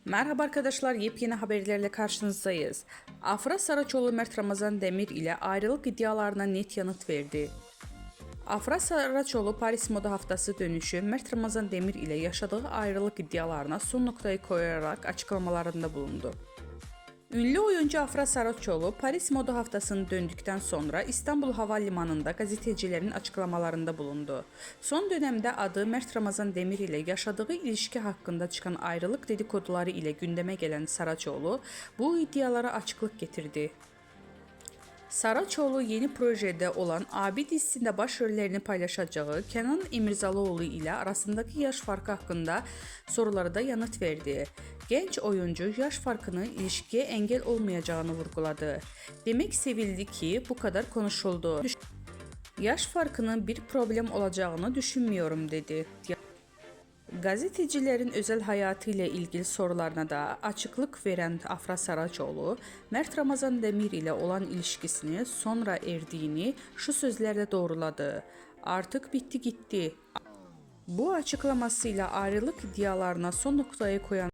Merhaba arkadaşlar, yepyeni haberlerle karşınızdayız. Afra Saraçoğlu Mert Ramazan Demir ile ayrılık iddialarına net yanıt verdi. Afra Saraçoğlu Paris Moda Haftası dönüşü Mert Ramazan Demir ile yaşadığı ayrılık iddialarına son noktayı koyarak açıklamalarında bulundu. Ünlü oyuncu Afra Saraçoğlu Paris Moda Haftası'nı döndükten sonra İstanbul Havalimanı'nda gazetecilerin açıklamalarında bulundu. Son dönemde adı Mert Ramazan Demir ile yaşadığı ilişki hakkında çıkan ayrılık dedikoduları ile gündeme gelen Saraçoğlu bu iddialara açıklık getirdi. Saraçoğlu yeni projede olan Abi dizisinde başrollerini paylaşacağı Kenan İmirzalıoğlu ile arasındaki yaş farkı hakkında sorulara da yanıt verdi. Genç oyuncu yaş farkının ilişkiye engel olmayacağını vurguladı. Demek sevildi ki bu kadar konuşuldu. Yaş farkının bir problem olacağını düşünmüyorum dedi. Gazetecilerin özel hayatı ile ilgili sorularına da açıklık veren Afra Saraçoğlu, Mert Ramazan Demir ile olan ilişkisini sonra erdiğini şu sözlerle doğruladı. Artık bitti gitti. Bu açıklamasıyla ayrılık iddialarına son noktayı koyan